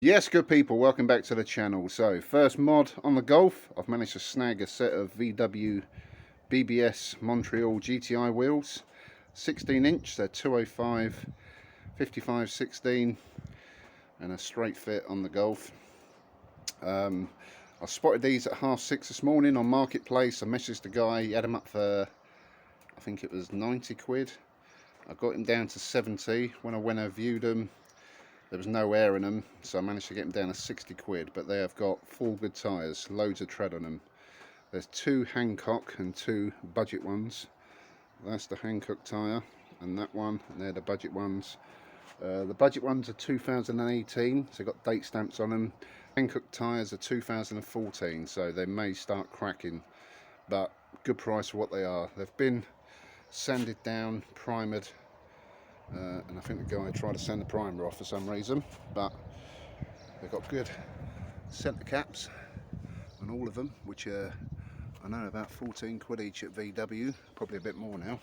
Yes, good people, welcome back to the channel. So, first mod on the Golf, I've managed to snag a set of VW BBS Montreal GTI wheels, 16 inch, they're 205, 55, 16, and a straight fit on the Golf. I spotted these at 6:30 this morning on Marketplace. I messaged the guy, he had them up for, I think it was 90 quid. I got him down to 70. When I went and viewed them, there was no air in them, so I managed to get them down to 60 quid, but they have got full good tyres, loads of tread on them. There's two Hancock and two budget ones. That's the Hancock tyre, and that one, and they're the budget ones. The budget ones are 2018, so got date stamps on them. Hancock tyres are 2014, so they may start cracking, but good price for what they are. They've been sanded down, primered, and I think the guy tried to sand the primer off for some reason, but they've got good centre caps on all of them, which are, I know, about 14 quid each at VW, probably a bit more now.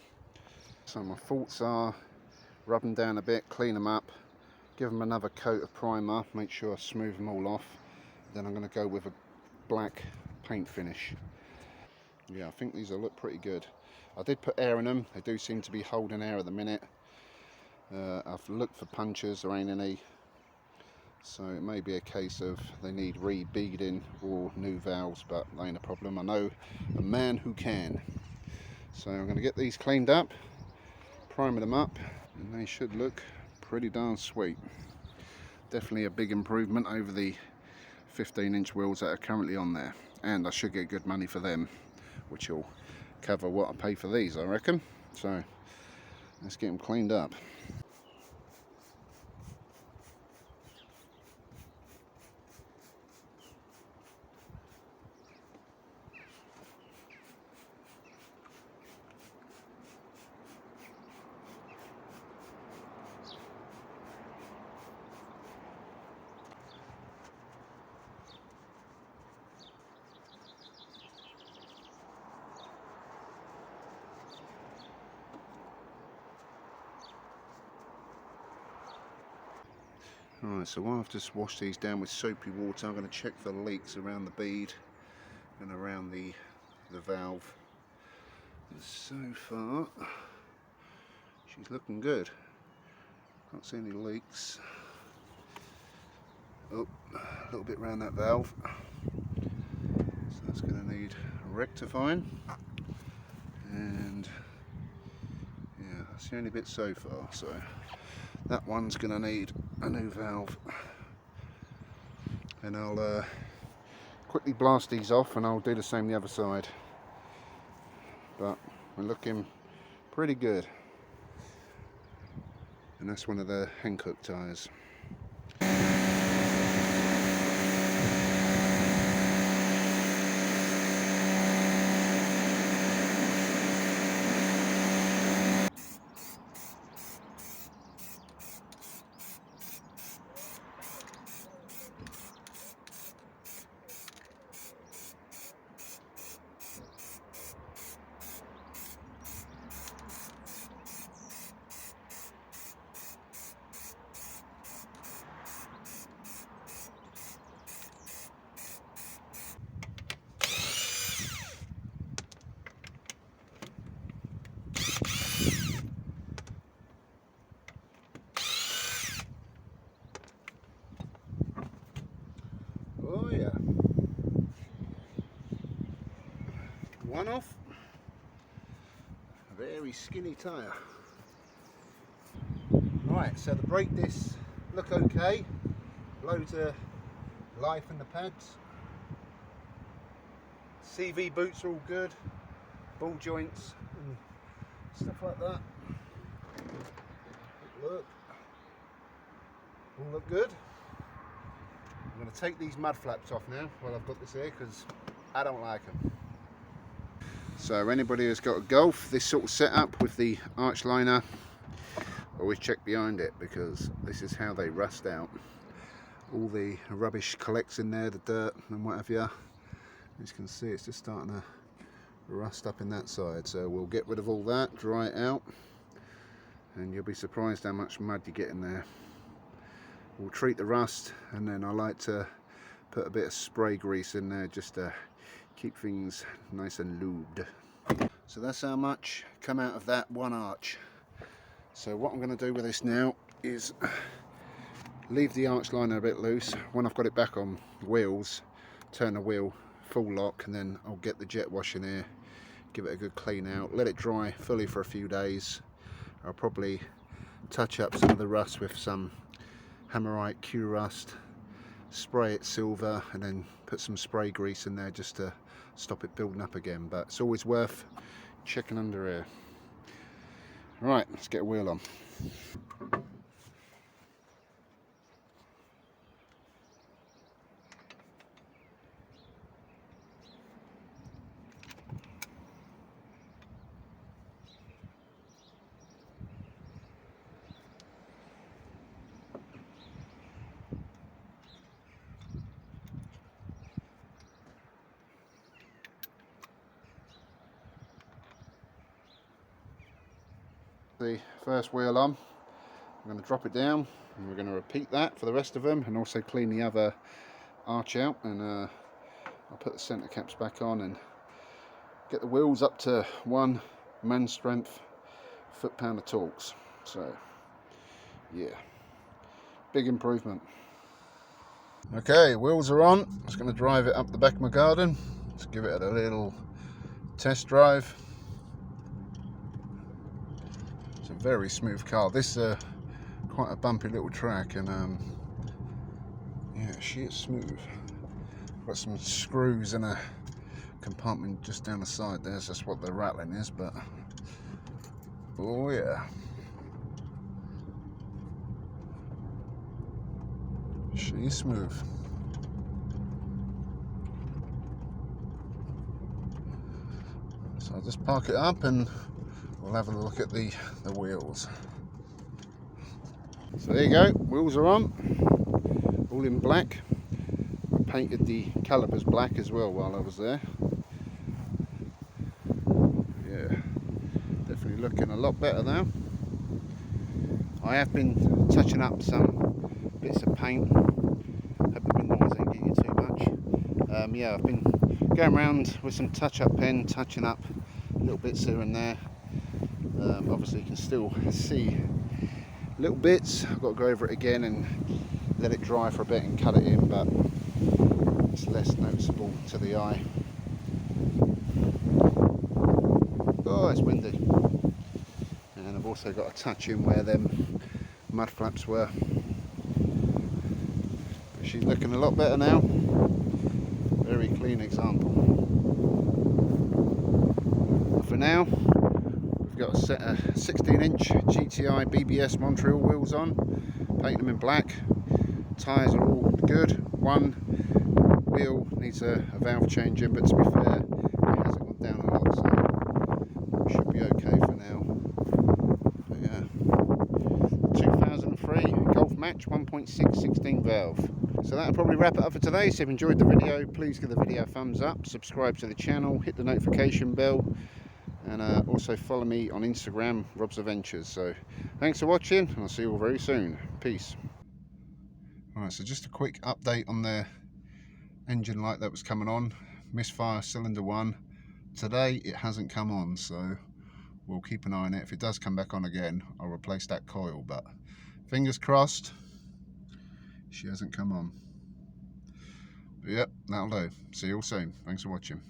So my thoughts are rub them down a bit, clean them up, give them another coat of primer, make sure I smooth them all off. Then I'm going to go with a black paint finish. Yeah, I think these will look pretty good. I did put air in them, they do seem to be holding air at the minute. I've looked for punches, there ain't any, so it may be a case of they need re-beading or new valves, but that ain't a problem. I know a man who can. So I'm going to get these cleaned up, primer them up, and they should look pretty darn sweet. Definitely a big improvement over the 15-inch wheels that are currently on there, and I should get good money for them, which will cover what I pay for these, I reckon. So let's get them cleaned up. Alright, so while I've just washed these down with soapy water, I'm going to check for leaks around the bead and around the valve. And so far, she's looking good. Can't see any leaks. Oh, a little bit around that valve. So that's going to need rectifying. And yeah, that's the only bit so far. So that one's going to need a new valve. And I'll quickly blast these off and I'll do the same the other side. But we're looking pretty good. And that's one of the Hancock tyres. Oh yeah. One off. A very skinny tyre. Right, so the brake discs look okay. Loads of life in the pads. CV boots are all good. Ball joints and stuff like that. Look. All look good. I'm going to take these mud flaps off now while I've got this here because I don't like them. So anybody who's got a Golf, this sort of setup with the arch liner, always check behind it because this is how they rust out. All the rubbish collects in there, the dirt and what have you. As you can see, it's just starting to rust up in that side. So we'll get rid of all that, dry it out, and you'll be surprised how much mud you get in there. we'll treat the rust, and then I like to put a bit of spray grease in there just to keep things nice and lubed. So that's how much come out of that one arch. So what I'm going to do with this now is leave the arch liner a bit loose. When I've got it back on wheels, turn the wheel full lock, and then I'll get the jet wash in here, give it a good clean out, let it dry fully for a few days. I'll probably touch up some of the rust with some Hammerite Q rust, spray it silver, and then put some spray grease in there just to stop it building up again. But it's always worth checking under here. Right, let's get a wheel on. The first wheel on, I'm going to drop it down, and we're going to repeat that for the rest of them, and also clean the other arch out, and I'll put the centre caps back on and get the wheels up to 1 man strength foot-pound of torques. So yeah, big improvement. Okay, wheels are on. I'm just going to drive it up the back of my garden. Let's give it a little test drive. It's a very smooth car. This is quite a bumpy little track, and yeah, she is smooth. Got some screws in a compartment just down the side there, so that's what the rattling is, but oh yeah, she's smooth. So I'll just park it up and we'll have a look at the wheels. So there you go, wheels are on, all in black. I painted the calipers black as well while I was there. Yeah, definitely looking a lot better now. I have been touching up some bits of paint. Hope the wind noise ain't getting you too much. Yeah, I've been going around with some touch-up pen, touching up little bits here and there. Obviously you can still see little bits. I've got to go over it again and let it dry for a bit and cut it in, but it's less noticeable to the eye. Oh, it's windy. And I've also got to touch in where them mud flaps were. But she's looking a lot better now. Very clean example. But for now, we've got a set of 16-inch GTI BBS Montreal wheels on. Paint them in black. Tyres are all good. One wheel needs a valve change in, but to be fair, it hasn't gone down a lot, so it should be okay for now. But yeah, 2003 Golf Match 1.6 16 valve. So that'll probably wrap it up for today. So if you enjoyed the video, please give the video a thumbs up, subscribe to the channel, hit the notification bell, and also follow me on Instagram, Rob's Adventures. So thanks for watching, and I'll see you all very soon. Peace. Alright, so just a quick update on the engine light that was coming on. Misfire cylinder 1. Today it hasn't come on, so we'll keep an eye on it. If it does come back on again, I'll replace that coil, but fingers crossed she hasn't come on. But yep, that'll do. See you all soon. Thanks for watching.